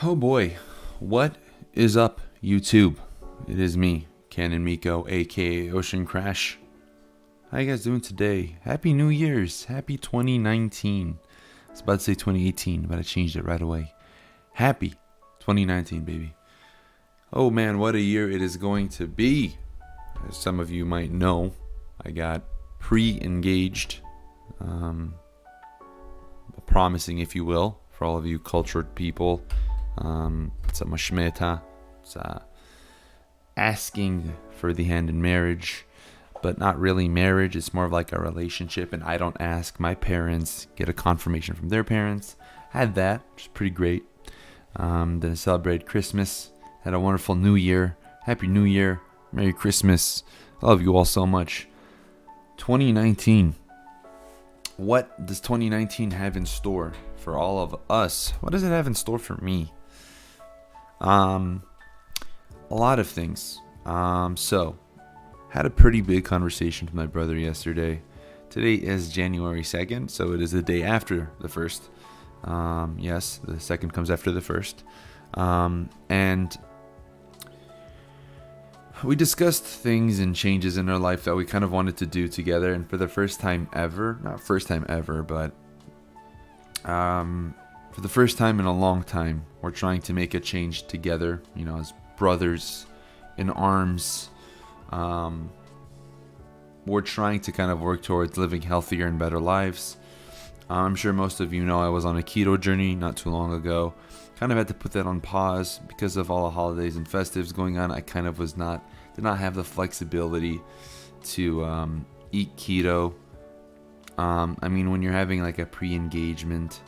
Oh boy, what is up, YouTube? It is me, Canon Mikho, aka Ocean Crash. How you guys doing today? Happy New Year's! Happy 2019. I was about to say 2018, but I changed it right away. Happy 2019, baby. Oh man, what a year it is going to be. As some of you might know, I got pre-engaged, promising, if you will, for all of you cultured people. It's a mashmeta. It's asking for the hand in marriage, but not really marriage. It's more of like a relationship, and I don't ask. My parents get a confirmation from their parents. Had that, which is pretty great. Then I celebrated Christmas. Had a wonderful New Year. Happy New Year. Merry Christmas. I love you all so much. 2019. What does 2019 have in store for all of us? What does it have in store for me? A lot of things. So, had a pretty big conversation with my brother yesterday. Today is January 2nd, so it is the day after the 1st. Yes, the 2nd comes after the 1st. And we discussed things and changes in our life that we kind of wanted to do together. And for the first time ever, not first time ever, but for the first time in a long time, we're trying to make a change together, as brothers in arms. We're trying to kind of work towards living healthier and better lives. I'm sure most of you know I was on a keto journey not too long ago. Kind of had to put that on pause because of all the holidays and festives going on. I kind of did not have the flexibility to eat keto. When you're having like a pre-engagement,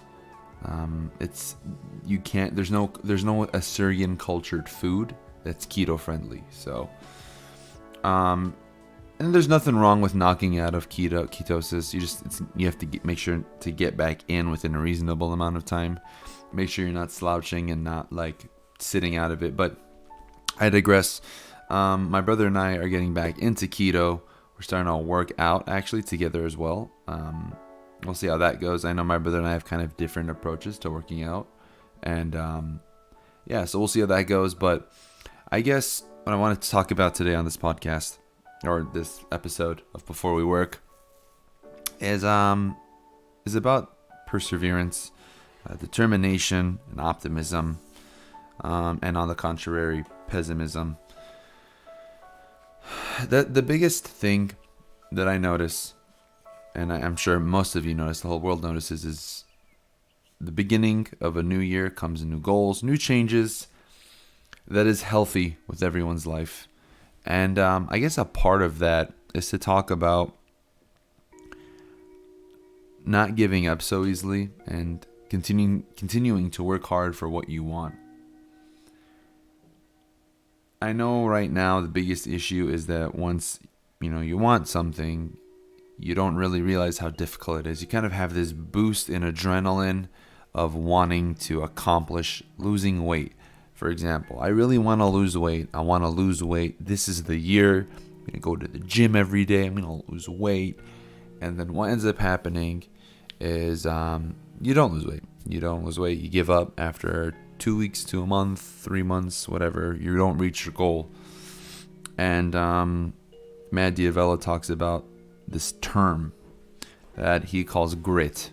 there's no Assyrian cultured food that's keto friendly. So, and there's nothing wrong with knocking out of ketosis. You have to make sure to get back in within a reasonable amount of time. Make sure you're not slouching and not like sitting out of it. But I digress. My brother and I are getting back into keto. We're starting to work out actually together as well. We'll see how that goes. I know my brother and I have kind of different approaches to working out. And so we'll see how that goes. But I guess what I wanted to talk about today on this podcast, or this episode of Before We Work, is about perseverance, determination, and optimism, and on the contrary, pessimism. The biggest thing that I notice, and I'm sure most of you notice, the whole world notices, is the beginning of a new year comes new goals, new changes that is healthy with everyone's life. And I guess a part of that is to talk about not giving up so easily and continuing to work hard for what you want. I know right now the biggest issue is that once you want something, you don't really realize how difficult it is. You kind of have this boost in adrenaline of wanting to accomplish losing weight. For example, I really want to lose weight. I want to lose weight. This is the year. I'm going to go to the gym every day. I'm going to lose weight. And then what ends up happening is you don't lose weight. You don't lose weight. You give up after 2 weeks to a month, 3 months, whatever. You don't reach your goal. And Matt Diavella talks about this term that he calls grit.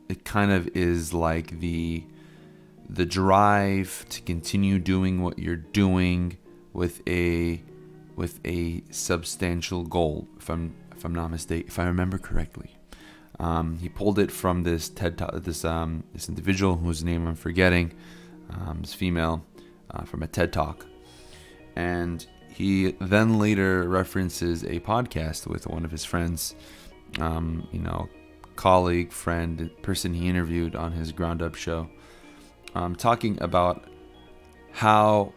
It kind of is like the drive to continue doing what you're doing with a substantial goal. If I'm not mistaken, if I remember correctly, he pulled it from this TED Talk. This individual whose name I'm forgetting, this female, from a TED Talk, and he then later references a podcast with one of his friends, colleague, friend, person he interviewed on his Ground Up show, talking about how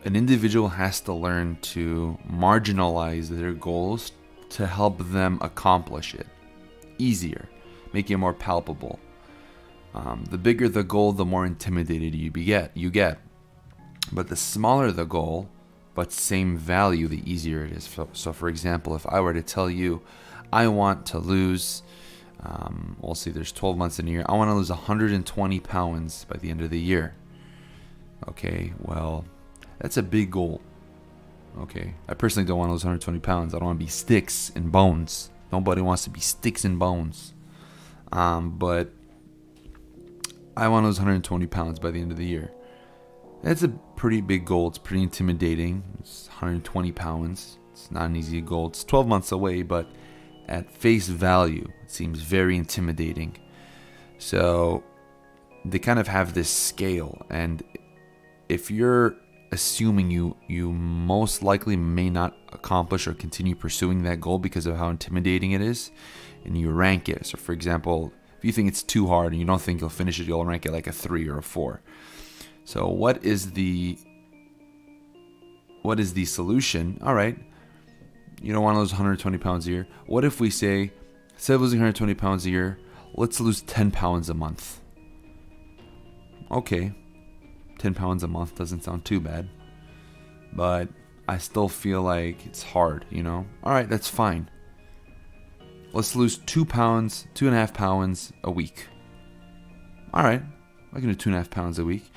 an individual has to learn to marginalize their goals to help them accomplish it easier, make it more palpable. The bigger the goal, the more intimidated you get. But the smaller the goal, but same value, the easier it is. So for example, if I were to tell you I want to lose We'll see, there's 12 months in a year. I want to lose 120 pounds by the end of the year. Okay, well, that's a big goal. Okay, I personally don't want to lose 120 pounds. I don't want to be sticks and bones. Nobody wants to be sticks and bones. But I want to lose 120 pounds by the end of the year. That's a pretty big goal. It's pretty intimidating. It's 120 pounds. It's not an easy goal. It's 12 months away, but at face value, it seems very intimidating. So they kind of have this scale, and if you're assuming you most likely may not accomplish or continue pursuing that goal because of how intimidating it is, and you rank it. So for example, if you think it's too hard and you don't think you'll finish it, you'll rank it like a 3 or a 4. So what is the solution? All right, you don't want to lose 120 pounds a year. What if we say, instead of losing 120 pounds a year, let's lose 10 pounds a month? Okay, 10 pounds a month doesn't sound too bad, but I still feel like it's hard, All right, that's fine. Let's lose 2.5 pounds a week. All right, I can do 2.5 pounds a week.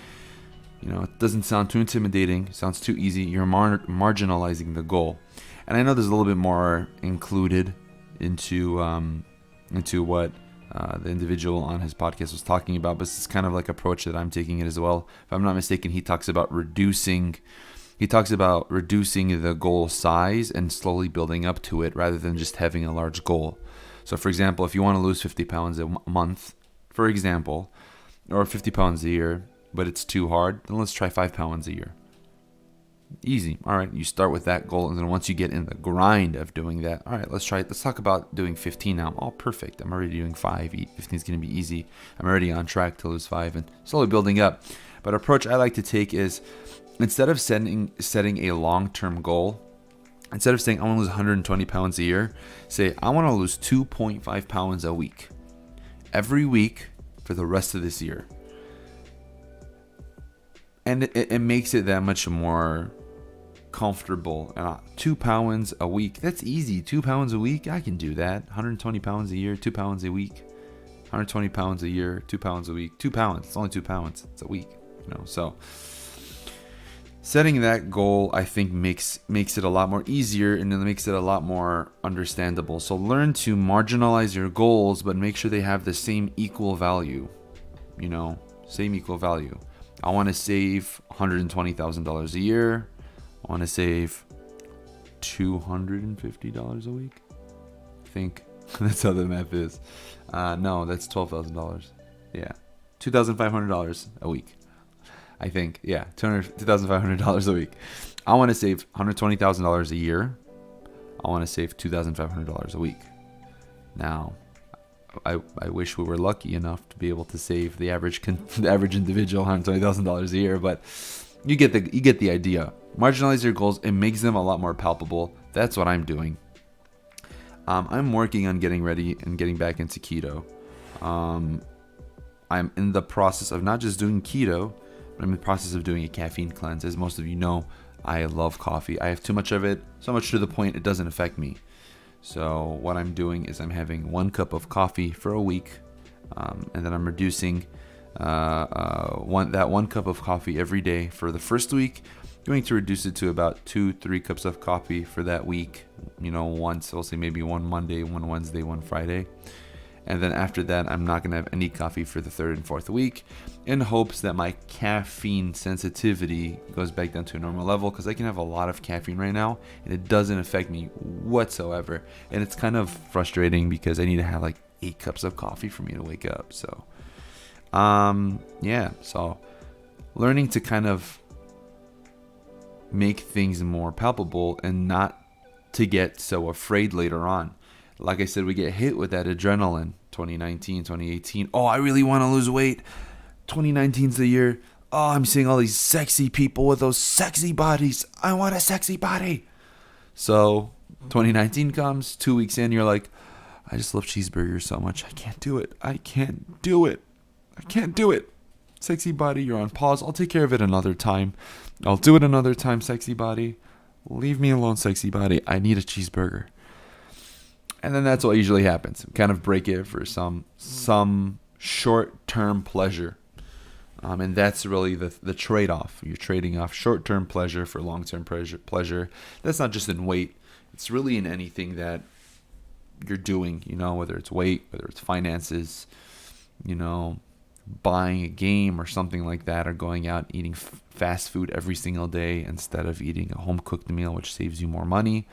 It doesn't sound too intimidating. It sounds too easy. You're marginalizing the goal. And I know there's a little bit more included into what the individual on his podcast was talking about, but this is kind of like approach that I'm taking it as well. If I'm not mistaken, he talks about reducing the goal size and slowly building up to it rather than just having a large goal. So for example, if you want to lose 50 pounds a month, for example, or 50 pounds a year, but it's too hard, then let's try 5 pounds a year. Easy. All right, you start with that goal, and then once you get in the grind of doing that, all right, let's talk about doing 15 now. Oh, perfect. I'm already doing 5. 15 is going to be easy. I'm already on track to lose 5 and slowly building up. But approach I like to take is, instead of setting a long-term goal, instead of saying I want to lose 120 pounds a year, say I want to lose 2.5 pounds a week. Every week for the rest of this year. And it makes it that much more comfortable. 2 pounds a week, that's easy. 2 pounds a week, I can do that. 120 pounds a year, 2 pounds a week. 120 pounds a year, 2 pounds a week. 2 pounds, it's only 2 pounds. It's a week, So setting that goal, I think, makes it a lot more easier, and then makes it a lot more understandable. So learn to marginalize your goals, but make sure they have the same equal value. Same equal value. I want to save $120,000 a year. I want to save $250 a week. I think that's how the math is. No, that's $12,000. Yeah, $2,500 a week. I think, yeah, $2,500 a week. I want to save $120,000 a year. I want to save $2,500 a week. Now, I wish we were lucky enough to be able to save the average individual $120,000 a year, but you get the idea. Marginalize your goals. It makes them a lot more palpable. That's what I'm doing. I'm working on getting ready and getting back into keto. I'm in the process of not just doing keto, but I'm in the process of doing a caffeine cleanse. As most of you know, I love coffee. I have too much of it, so much to the point it doesn't affect me. So what I'm doing is I'm having 1 cup of coffee for a week, and then I'm reducing that 1 cup of coffee every day for the first week. Going to reduce it to about 2-3 cups of coffee for that week. Once, I'll say maybe 1 Monday, 1 Wednesday, 1 Friday. And then after that, I'm not going to have any coffee for the 3rd and 4th week, in hopes that my caffeine sensitivity goes back down to a normal level, because I can have a lot of caffeine right now and it doesn't affect me whatsoever. And it's kind of frustrating because I need to have like 8 cups of coffee for me to wake up. So, so learning to kind of make things more palpable and not to get so afraid later on. Like I said, we get hit with that adrenaline. 2019, 2018. Oh, I really want to lose weight. 2019's the year. Oh, I'm seeing all these sexy people with those sexy bodies. I want a sexy body. So 2019 comes, 2 weeks in, you're like, I just love cheeseburgers so much. I can't do it. I can't do it. Sexy body, you're on pause. I'll take care of it another time. I'll do it another time, sexy body. Leave me alone, sexy body. I need a cheeseburger. And then that's what usually happens. Kind of break it for some short-term pleasure. And that's really the trade-off. You're trading off short-term pleasure for long-term pleasure. That's not just in weight. It's really in anything that you're doing, whether it's weight, whether it's finances, buying a game or something like that, or going out and eating fast food every single day instead of eating a home-cooked meal, which saves you more money.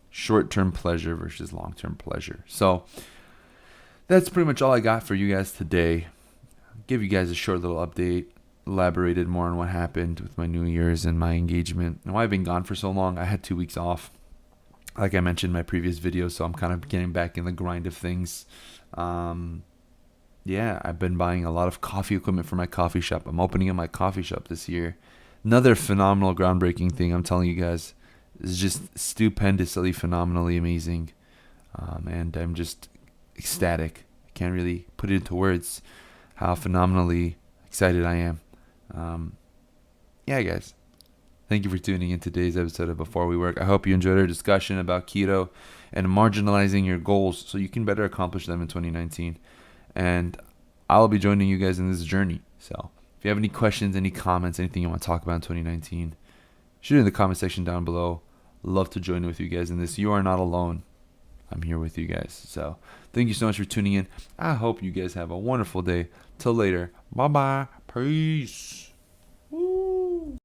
Short-term pleasure versus long-term pleasure. So that's pretty much all I got for you guys today. Give you guys a short little update, elaborated more on what happened with my New Year's and my engagement and why I've been gone for so long. I had 2 weeks off, like I mentioned in my previous video, so I'm kind of getting back in the grind of things. I've been buying a lot of coffee equipment for my coffee shop. I'm opening up my coffee shop this year. Another phenomenal, groundbreaking thing, I'm telling you guys. It's just stupendously, phenomenally amazing. And I'm just ecstatic. I can't really put it into words how phenomenally excited I am. Guys. Thank you for tuning in today's episode of Before We Work. I hope you enjoyed our discussion about keto and marginalizing your goals so you can better accomplish them in 2019. And I'll be joining you guys in this journey. So if you have any questions, any comments, anything you want to talk about in 2019, shoot it in the comment section down below. Love to join with you guys in this. You are not alone. I'm here with you guys. So thank you so much for tuning in. I hope you guys have a wonderful day. Till later. Bye-bye. Peace.